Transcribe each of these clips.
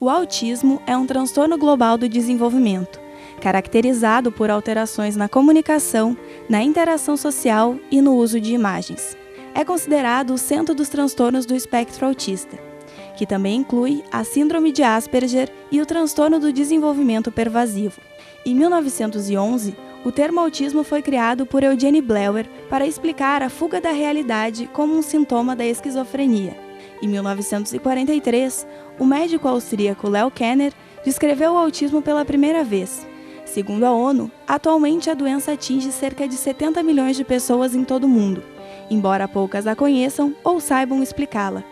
O autismo é um transtorno global do desenvolvimento, caracterizado por alterações na comunicação, na interação social e no uso de imagens. É considerado o centro dos transtornos do espectro autista, que também inclui a síndrome de Asperger e o transtorno do desenvolvimento pervasivo. Em 1911, o termo autismo foi criado por Eugene Bleuer para explicar a fuga da realidade como um sintoma da esquizofrenia. Em 1943, o médico austríaco Leo Kanner descreveu o autismo pela primeira vez. Segundo a ONU, atualmente a doença atinge cerca de 70 milhões de pessoas em todo o mundo, embora poucas a conheçam ou saibam explicá-la.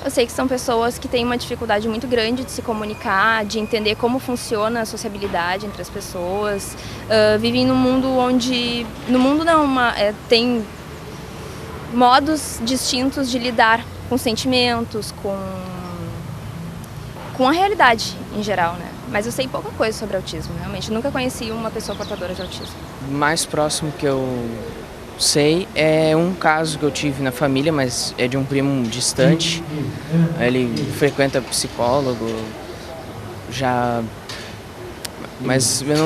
Eu sei que são pessoas que têm uma dificuldade muito grande de se comunicar, de entender como funciona a sociabilidade entre as pessoas. Vivem num mundo onde... tem modos distintos de lidar com sentimentos, com a realidade em geral, né? Mas eu sei pouca coisa sobre autismo, realmente. Nunca conheci uma pessoa portadora de autismo. O mais próximo que eu sei é um caso que eu tive na família, mas é de um primo distante. Ele frequenta psicólogo, mas eu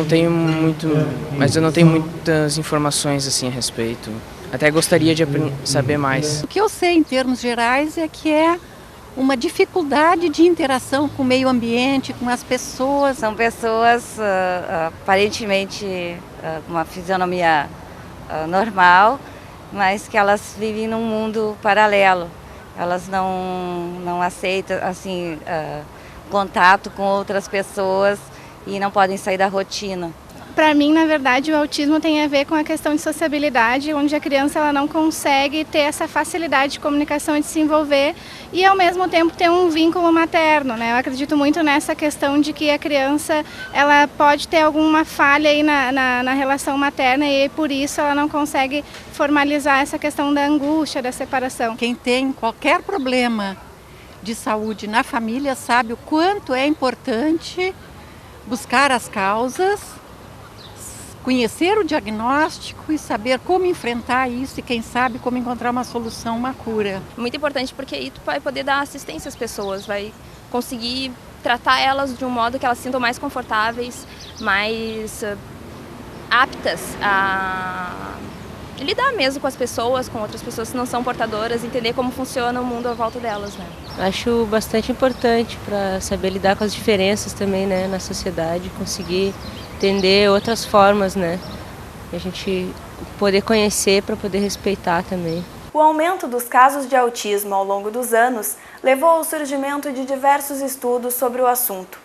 não tenho muitas informações assim a respeito. Até gostaria de saber mais. O que eu sei em termos gerais é que é uma dificuldade de interação com o meio ambiente, com as pessoas. São pessoas aparentemente com uma fisionomia normal, mas que elas vivem num mundo paralelo. Elas não aceitam assim, contato com outras pessoas e não podem sair da rotina. Para mim, na verdade, o autismo tem a ver com a questão de sociabilidade, onde a criança ela não consegue ter essa facilidade de comunicação e de se envolver e, ao mesmo tempo, ter um vínculo materno, né? Eu acredito muito nessa questão de que a criança ela pode ter alguma falha aí na relação materna e, por isso, ela não consegue formalizar essa questão da angústia, da separação. Quem tem qualquer problema de saúde na família sabe o quanto é importante buscar as causas, conhecer o diagnóstico e saber como enfrentar isso e, quem sabe, como encontrar uma solução, uma cura. Muito importante porque aí tu vai poder dar assistência às pessoas, vai conseguir tratar elas de um modo que elas se sintam mais confortáveis, mais aptas a lidar mesmo com as pessoas, com outras pessoas que não são portadoras, entender como funciona o mundo à volta delas, né? Acho bastante importante para saber lidar com as diferenças também, né, na sociedade, conseguir entender outras formas, né? A gente poder conhecer para poder respeitar também. O aumento dos casos de autismo ao longo dos anos levou ao surgimento de diversos estudos sobre o assunto.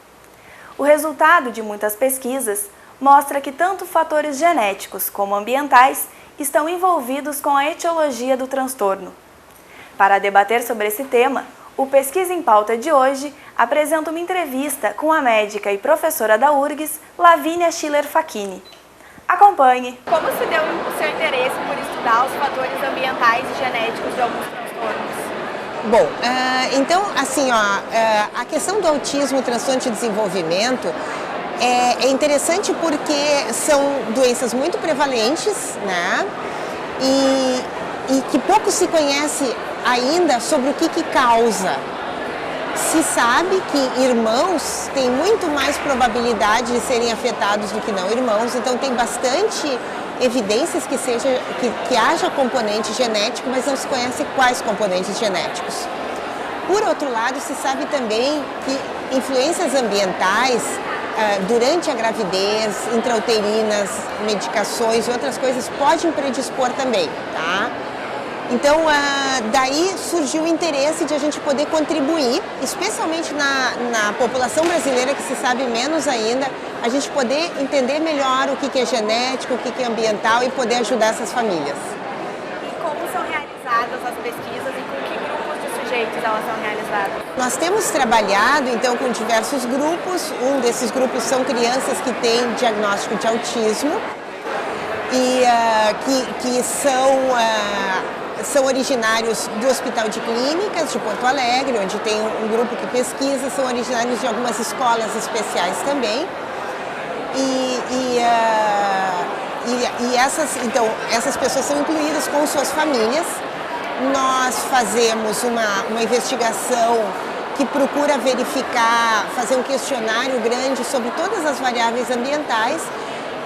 O resultado de muitas pesquisas mostra que tanto fatores genéticos como ambientais estão envolvidos com a etiologia do transtorno. Para debater sobre esse tema, o Pesquisa em Pauta de hoje apresenta uma entrevista com a médica e professora da URGS, Lavínia Schiller Facchini. Acompanhe! Como se deu o seu interesse por estudar os fatores ambientais e genéticos de alguns transtornos? Bom, então, assim, a questão do autismo, transtorno de desenvolvimento, é interessante porque são doenças muito prevalentes, né? E que pouco se conhece ainda sobre o que causa. Se sabe que irmãos têm muito mais probabilidade de serem afetados do que não irmãos, então tem bastante evidências que haja componente genético, mas não se conhece quais componentes genéticos. Por outro lado, se sabe também que influências ambientais durante a gravidez, intrauterinas, medicações e outras coisas podem predispor também, tá? Então, daí surgiu o interesse de a gente poder contribuir, especialmente na população brasileira, que se sabe menos ainda, a gente poder entender melhor o que é genético, o que é ambiental e poder ajudar essas famílias. E como são realizadas as pesquisas e com que grupos de sujeitos elas são realizadas? Nós temos trabalhado, então, com diversos grupos. Um desses grupos são crianças que têm diagnóstico de autismo e que são originários do Hospital de Clínicas de Porto Alegre, onde tem um grupo que pesquisa, são originários de algumas escolas especiais também. Essas pessoas são incluídas com suas famílias. Nós fazemos uma investigação que procura verificar, fazer um questionário grande sobre todas as variáveis ambientais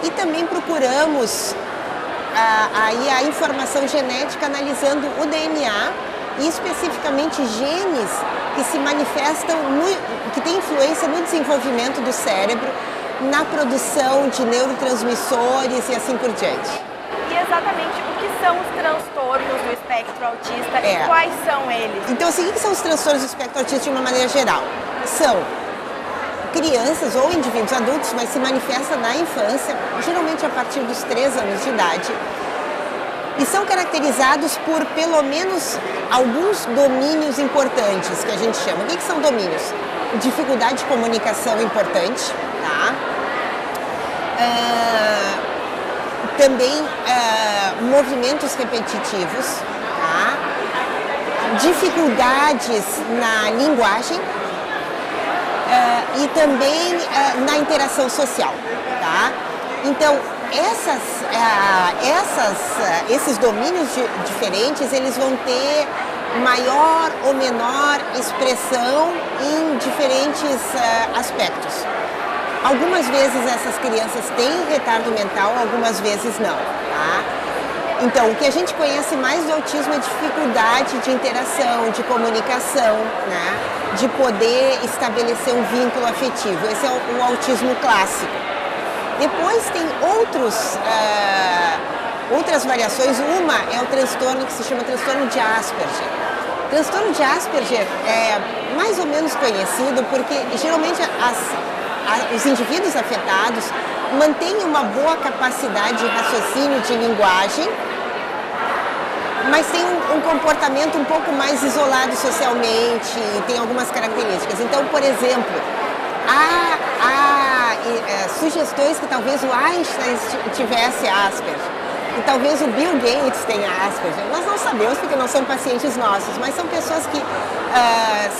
e também procuramos aí a informação genética analisando o DNA e especificamente genes que se manifestam, que têm influência no desenvolvimento do cérebro, na produção de neurotransmissores e assim por diante. E exatamente o que são os transtornos do espectro autista e quais são eles? Então, assim, o que são os transtornos do espectro autista de uma maneira geral? São crianças ou indivíduos adultos, mas se manifesta na infância, geralmente a partir dos 3 anos de idade, e são caracterizados por pelo menos alguns domínios importantes, que a gente chama. O que são domínios? Dificuldade de comunicação importante, tá? Também movimentos repetitivos, tá? Dificuldades na linguagem e também na interação social, tá? Então, esses domínios diferentes, eles vão ter maior ou menor expressão em diferentes aspectos. Algumas vezes essas crianças têm retardo mental, algumas vezes não, tá? Então, o que a gente conhece mais do autismo é dificuldade de interação, de comunicação, né? De poder estabelecer um vínculo afetivo. Esse é o autismo clássico. Depois tem outras variações. Uma é o transtorno que se chama transtorno de Asperger. O transtorno de Asperger é mais ou menos conhecido porque geralmente os indivíduos afetados mantêm uma boa capacidade de raciocínio, de linguagem, mas tem um comportamento um pouco mais isolado socialmente, tem algumas características. Então, por exemplo, há sugestões que talvez o Einstein tivesse Asperger, e talvez o Bill Gates tenha Asperger. Nós não sabemos porque não são pacientes nossos, mas são pessoas que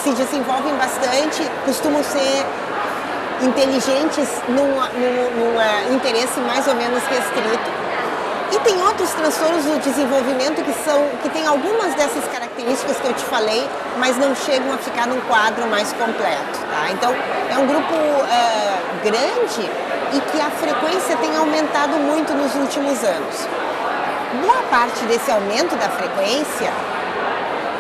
se desenvolvem bastante, costumam ser inteligentes num interesse mais ou menos restrito. E tem outros transtornos do desenvolvimento que têm algumas dessas características que eu te falei, mas não chegam a ficar num quadro mais completo, tá? Então, é um grupo grande e que a frequência tem aumentado muito nos últimos anos. Boa parte desse aumento da frequência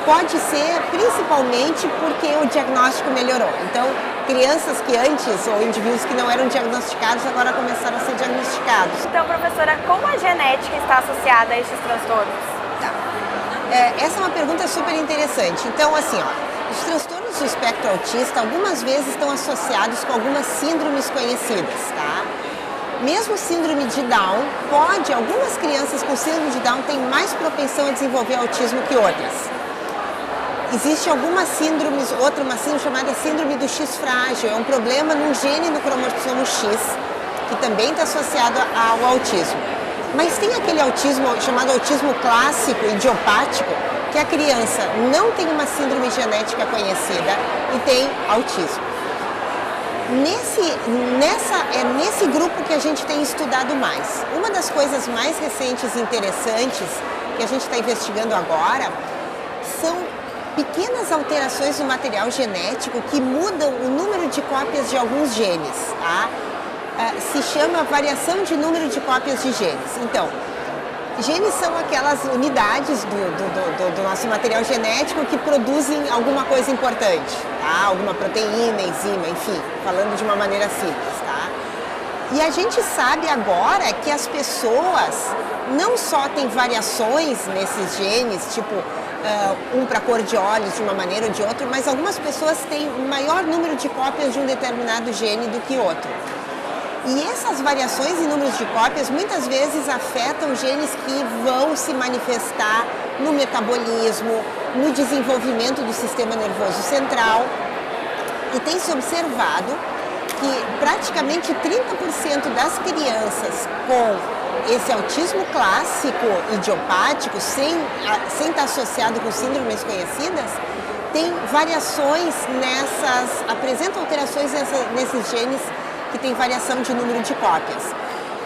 pode ser principalmente porque o diagnóstico melhorou. Então, crianças que antes, ou indivíduos que não eram diagnosticados, agora começaram a ser diagnosticados. Então, professora, como a genética está associada a estes transtornos? Tá. Essa é uma pergunta super interessante. Então, assim, os transtornos do espectro autista algumas vezes estão associados com algumas síndromes conhecidas, tá? Mesmo síndrome de Down, algumas crianças com síndrome de Down têm mais propensão a desenvolver autismo que outras. Existe algumas síndromes, uma síndrome chamada síndrome do X frágil, é um problema num gene no cromossomo X, que também está associado ao autismo. Mas tem aquele autismo chamado autismo clássico, idiopático, que a criança não tem uma síndrome genética conhecida e tem autismo. É nesse grupo que a gente tem estudado mais. Uma das coisas mais recentes e interessantes que a gente está investigando agora são pequenas alterações no material genético que mudam o número de cópias de alguns genes, tá? Se chama variação de número de cópias de genes. Então, genes são aquelas unidades do nosso material genético que produzem alguma coisa importante, tá? Alguma proteína, enzima, enfim, falando de uma maneira simples, tá? E a gente sabe agora que as pessoas não só têm variações nesses genes, tipo um para cor de olhos de uma maneira ou de outra, mas algumas pessoas têm maior número de cópias de um determinado gene do que outro. E essas variações em números de cópias muitas vezes afetam genes que vão se manifestar no metabolismo, no desenvolvimento do sistema nervoso central. E tem se observado que praticamente 30% das crianças com esse autismo clássico idiopático, sem estar associado com síndromes conhecidas, tem variações apresentam alterações nesses genes que tem variação de número de cópias.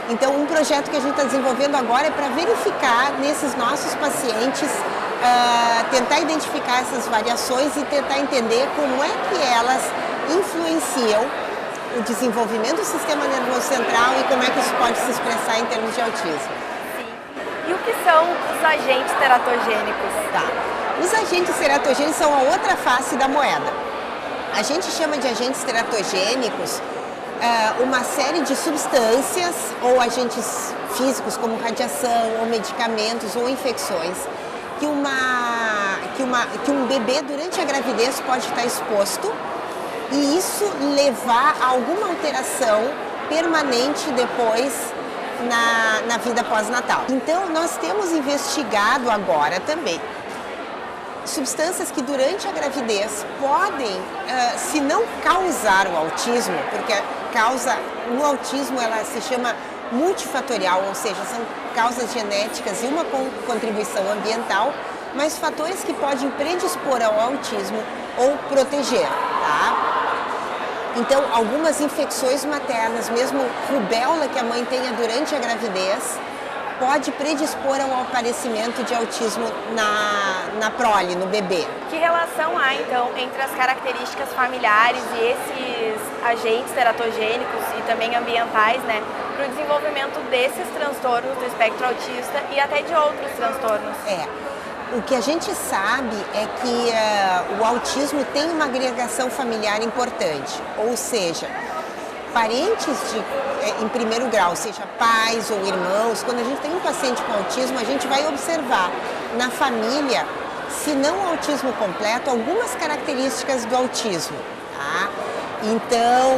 Então, um projeto que a gente está desenvolvendo agora é para verificar nesses nossos pacientes tentar identificar essas variações e tentar entender como é que elas influenciam o desenvolvimento do sistema nervoso central e como é que isso pode se expressar em termos de autismo. Sim. E o que são os agentes teratogênicos? Tá. Os agentes teratogênicos são a outra face da moeda. A gente chama de agentes teratogênicos uma série de substâncias ou agentes físicos como radiação ou medicamentos ou infecções que um bebê durante a gravidez pode estar exposto e isso levar a alguma alteração permanente depois na vida pós-natal. Então nós temos investigado agora também substâncias que durante a gravidez podem, se não causar o autismo, porque no autismo ela se chama multifatorial, ou seja, são causas genéticas e uma contribuição ambiental, mas fatores que podem predispor ao autismo ou proteger, tá? Então, algumas infecções maternas, mesmo rubéola que a mãe tenha durante a gravidez, pode predispor ao aparecimento de autismo na prole, no bebê. Que relação há, então, entre as características familiares e esses agentes teratogênicos e também ambientais, né, para o desenvolvimento desses transtornos do espectro autista e até de outros transtornos? O que a gente sabe é que o autismo tem uma agregação familiar importante, ou seja, parentes em primeiro grau, seja pais ou irmãos, quando a gente tem um paciente com autismo, a gente vai observar na família, se não autismo completo, algumas características do autismo, tá? Então,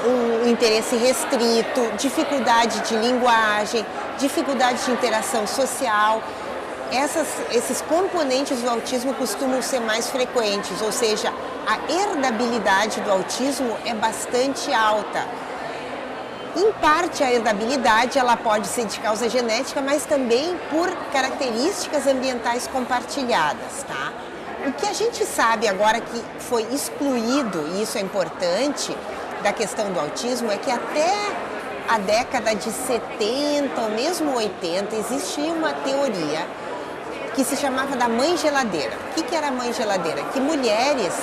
um interesse restrito, dificuldade de linguagem, dificuldade de interação social. Esses componentes do autismo costumam ser mais frequentes, ou seja, a herdabilidade do autismo é bastante alta. Em parte, a herdabilidade ela pode ser de causa genética, mas também por características ambientais compartilhadas, tá? O que a gente sabe agora que foi excluído, e isso é importante, da questão do autismo, é que até a década de 70 ou mesmo 80 existia uma teoria que se chamava da mãe geladeira. O que era a mãe geladeira? Que mulheres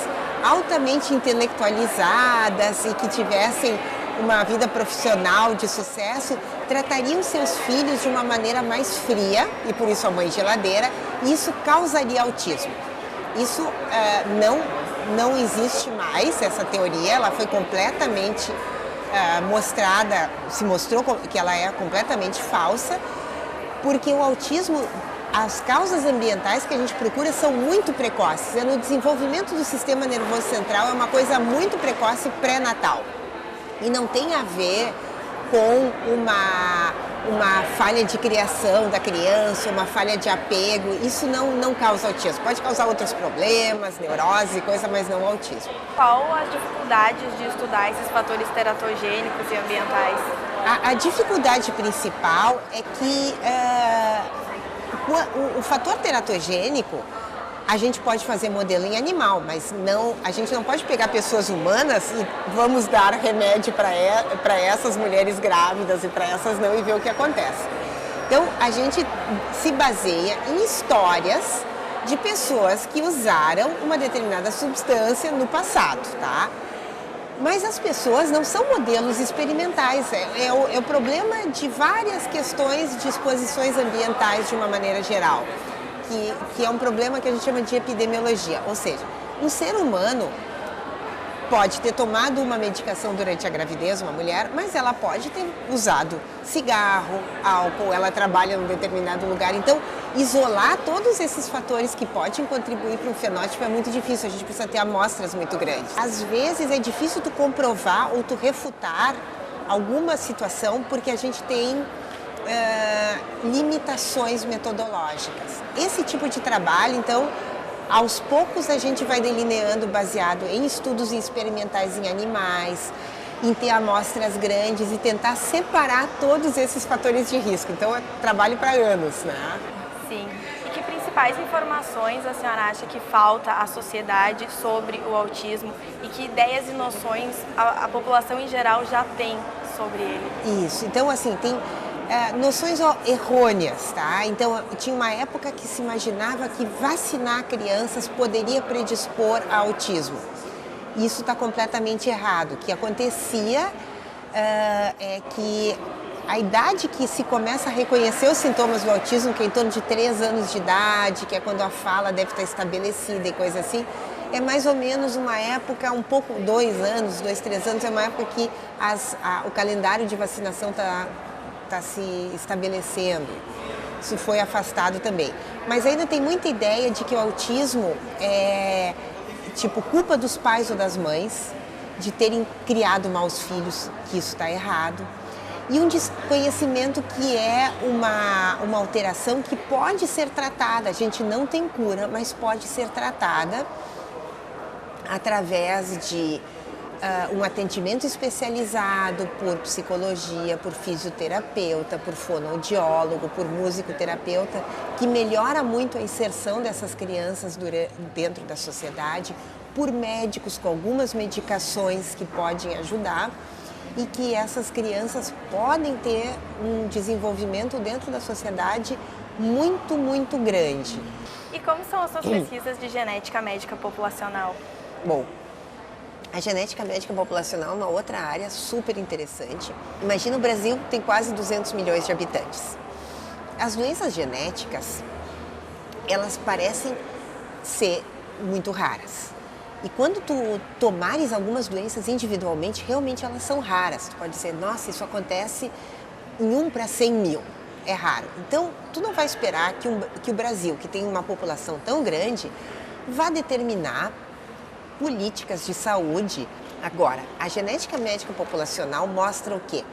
altamente intelectualizadas e que tivessem uma vida profissional de sucesso tratariam seus filhos de uma maneira mais fria, e por isso a mãe geladeira, e isso causaria autismo. Isso não existe mais, essa teoria, ela foi completamente mostrada, se mostrou que ela é completamente falsa, porque o autismo, as causas ambientais que a gente procura são muito precoces. No desenvolvimento do sistema nervoso central é uma coisa muito precoce pré-natal. E não tem a ver com uma falha de criação da criança, uma falha de apego. Isso não causa autismo. Pode causar outros problemas, neurose, coisa, mas não autismo. Qual as dificuldades de estudar esses fatores teratogênicos e ambientais? A dificuldade principal é que o fator teratogênico, a gente pode fazer modelo em animal, mas a gente não pode pegar pessoas humanas e vamos dar remédio para essas mulheres grávidas e para essas não e ver o que acontece. Então, a gente se baseia em histórias de pessoas que usaram uma determinada substância no passado, tá? Mas as pessoas não são modelos experimentais, é o problema de várias questões de exposições ambientais de uma maneira geral, que é um problema que a gente chama de epidemiologia, ou seja, um ser humano pode ter tomado uma medicação durante a gravidez, uma mulher, mas ela pode ter usado cigarro, álcool, ela trabalha em um determinado lugar. Então, isolar todos esses fatores que podem contribuir para um fenótipo é muito difícil, a gente precisa ter amostras muito grandes. Às vezes é difícil tu comprovar ou tu refutar alguma situação porque a gente tem limitações metodológicas. Esse tipo de trabalho, então, aos poucos a gente vai delineando baseado em estudos experimentais em animais, em ter amostras grandes e tentar separar todos esses fatores de risco. Então é trabalho para anos, né? Sim. E que principais informações a senhora acha que falta à sociedade sobre o autismo e que ideias e noções a população em geral já tem sobre ele? Isso. Então, assim, noções errôneas, tá? Então, tinha uma época que se imaginava que vacinar crianças poderia predispor a autismo. Isso está completamente errado. O que acontecia é que a idade que se começa a reconhecer os sintomas do autismo, que é em torno de 3 anos de idade, que é quando a fala deve estar estabelecida e coisa assim, é mais ou menos uma época, um pouco, 2 anos, 2, 3 anos, é uma época que o calendário de vacinação está se estabelecendo. Isso foi afastado também. Mas ainda tem muita ideia de que o autismo é culpa dos pais ou das mães de terem criado maus filhos, que isso está errado. E um desconhecimento que é uma alteração que pode ser tratada. A gente não tem cura, mas pode ser tratada através de um atendimento especializado por psicologia, por fisioterapeuta, por fonoaudiólogo, por musicoterapeuta, que melhora muito a inserção dessas crianças dentro da sociedade, por médicos com algumas medicações que podem ajudar e que essas crianças podem ter um desenvolvimento dentro da sociedade muito, muito grande. E como são as suas pesquisas de genética médica populacional? Bom, a genética médica populacional é uma outra área super interessante. Imagina, o Brasil tem quase 200 milhões de habitantes. As doenças genéticas, elas parecem ser muito raras. E quando tu tomares algumas doenças individualmente, realmente elas são raras. Tu pode dizer, nossa, isso acontece em 1 para 100 mil. É raro. Então, tu não vai esperar que o Brasil, que tem uma população tão grande, vá determinar políticas de saúde. Agora, a genética médica populacional mostra o quê?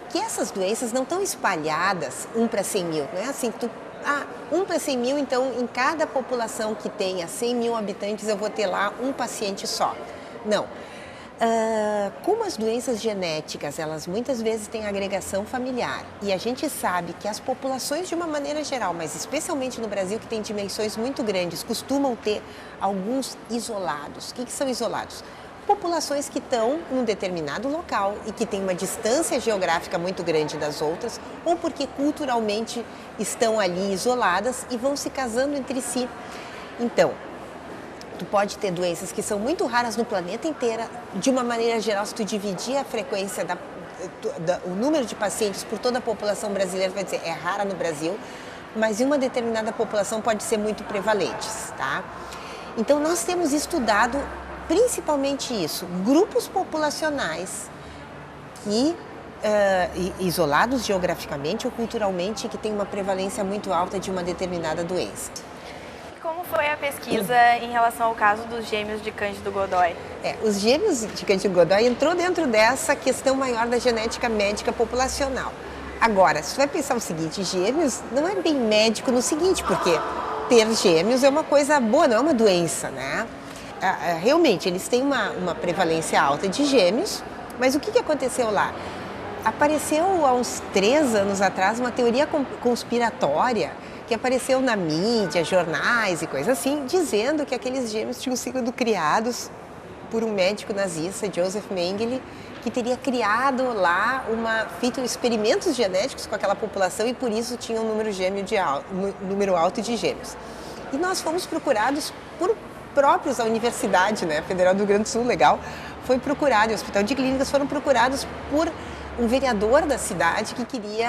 Que essas doenças não estão espalhadas 1 para 100 mil. Não é assim que 1 para 100 mil, então em cada população que tenha 100 mil habitantes eu vou ter lá um paciente só. Não. Como as doenças genéticas, elas muitas vezes têm agregação familiar e a gente sabe que as populações de uma maneira geral, mas especialmente no Brasil, que tem dimensões muito grandes, costumam ter alguns isolados. O que são isolados? Populações que estão num determinado local e que têm uma distância geográfica muito grande das outras, ou porque culturalmente estão ali isoladas e vão se casando entre si. Então, tu pode ter doenças que são muito raras no planeta inteiro. De uma maneira geral, se tu dividir a frequência, o número de pacientes por toda a população brasileira, vai dizer, é rara no Brasil, mas em uma determinada população pode ser muito prevalentes, tá? Então, nós temos estudado principalmente isso, grupos populacionais que, isolados geograficamente ou culturalmente, que têm uma prevalência muito alta de uma determinada doença. Como foi a pesquisa em relação ao caso dos gêmeos de Cândido Godói? Os gêmeos de Cândido Godói entrou dentro dessa questão maior da genética médica populacional. Agora, se você vai pensar o seguinte, gêmeos não é bem médico no seguinte, porque ter gêmeos é uma coisa boa, não é uma doença, né? Realmente, eles têm uma prevalência alta de gêmeos, mas o que aconteceu lá? Apareceu há uns 3 anos atrás uma teoria conspiratória que apareceu na mídia, jornais e coisas assim, dizendo que aqueles gêmeos tinham sido criados por um médico nazista, Joseph Mengele, que teria criado lá, feito experimentos genéticos com aquela população e por isso tinha um número alto de gêmeos. E nós fomos procurados por próprios, a Universidade Federal do Rio Grande do Sul, legal, foi procurado, o Hospital de Clínicas foram procurados por um vereador da cidade que queria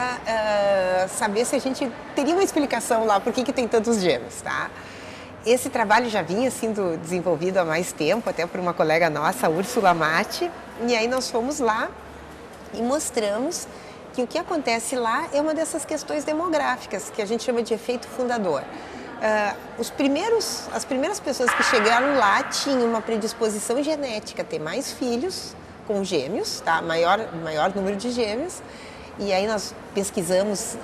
saber se a gente teria uma explicação lá por que tem tantos gêmeos, tá? Esse trabalho já vinha sendo desenvolvido há mais tempo, até por uma colega nossa, a Úrsula Matti, e aí nós fomos lá e mostramos que o que acontece lá é uma dessas questões demográficas, que a gente chama de efeito fundador. As primeiras pessoas que chegaram lá tinham uma predisposição genética a ter mais filhos com gêmeos, tá? Maior número de gêmeos, e aí nós pesquisamos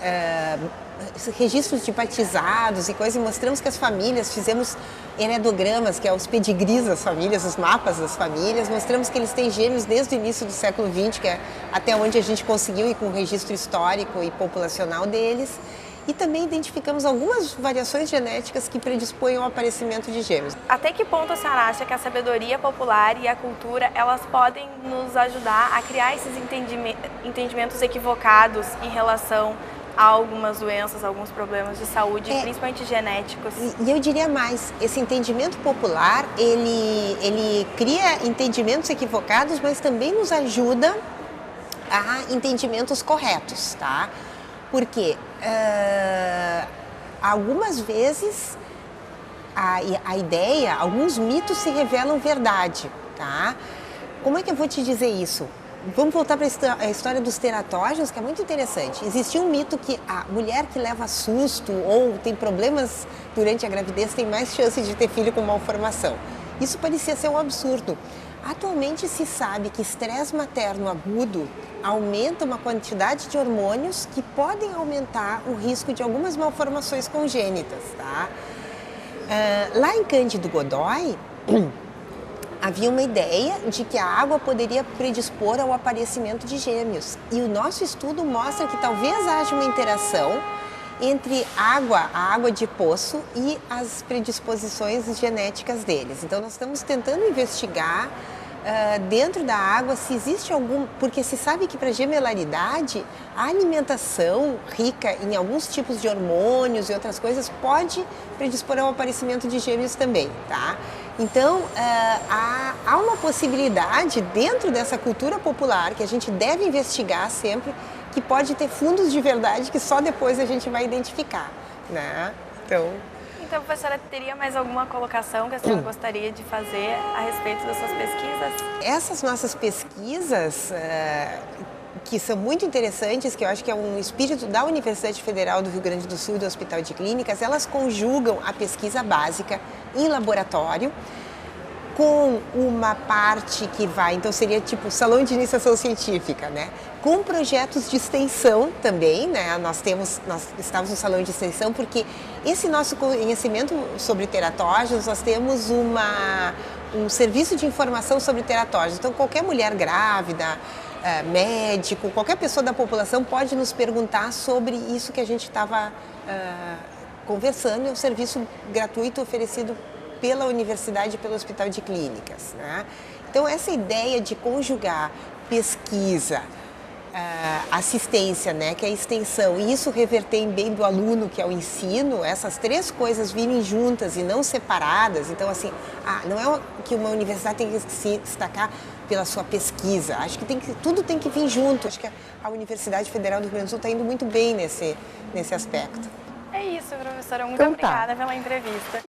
registros de batizados e coisas, e mostramos que as famílias, fizemos heredogramas, que é os pedigrees das famílias, os mapas das famílias, mostramos que eles têm gêmeos desde o início do século XX, que é até onde a gente conseguiu ir com o registro histórico e populacional deles. E também identificamos algumas variações genéticas que predispõem ao aparecimento de gêmeos. Até que ponto a senhora acha que a sabedoria popular e a cultura, elas podem nos ajudar a criar esses entendimentos equivocados em relação há algumas doenças, alguns problemas de saúde, principalmente genéticos. E eu diria mais, esse entendimento popular, ele cria entendimentos equivocados, mas também nos ajuda a entendimentos corretos, tá? Porque algumas vezes a ideia, alguns mitos se revelam verdade, tá? Como é que eu vou te dizer isso? Vamos voltar para a história dos teratógenos, que é muito interessante. Existia um mito que a mulher que leva susto ou tem problemas durante a gravidez tem mais chance de ter filho com malformação. Isso parecia ser um absurdo. Atualmente se sabe que estresse materno agudo aumenta uma quantidade de hormônios que podem aumentar o risco de algumas malformações congênitas, tá? Lá em Cândido Godói, havia uma ideia de que a água poderia predispor ao aparecimento de gêmeos. E o nosso estudo mostra que talvez haja uma interação entre a água de poço e as predisposições genéticas deles. Então nós estamos tentando investigar dentro da água se existe algum... Porque se sabe que para gemelaridade a alimentação rica em alguns tipos de hormônios e outras coisas pode predispor ao aparecimento de gêmeos também, tá? Então há uma possibilidade dentro dessa cultura popular que a gente deve investigar sempre, que pode ter fundos de verdade que só depois a gente vai identificar, né? Então, professora, teria mais alguma colocação que a senhora gostaria de fazer a respeito das suas pesquisas? Essas nossas pesquisas, que são muito interessantes, que eu acho que é um espírito da Universidade Federal do Rio Grande do Sul e do Hospital de Clínicas, elas conjugam a pesquisa básica em laboratório com uma parte que vai, então seria tipo salão de iniciação científica, né? Com projetos de extensão também, né? Nós estamos no salão de extensão porque esse nosso conhecimento sobre teratógenos, nós temos um serviço de informação sobre teratógenos. Então qualquer mulher grávida, médico, qualquer pessoa da população pode nos perguntar sobre isso que a gente estava conversando. É um serviço gratuito oferecido pela universidade e pelo Hospital de Clínicas, né? Então essa ideia de conjugar pesquisa, assistência, né, que é a extensão, e isso reverter em bem do aluno, que é o ensino, essas três coisas virem juntas e não separadas. Então assim, não é que uma universidade tem que se destacar pela sua pesquisa, acho que tudo tem que vir junto. Acho que a Universidade Federal do Rio Grande do Sul está indo muito bem nesse aspecto. É isso, professora, muito obrigada pela entrevista.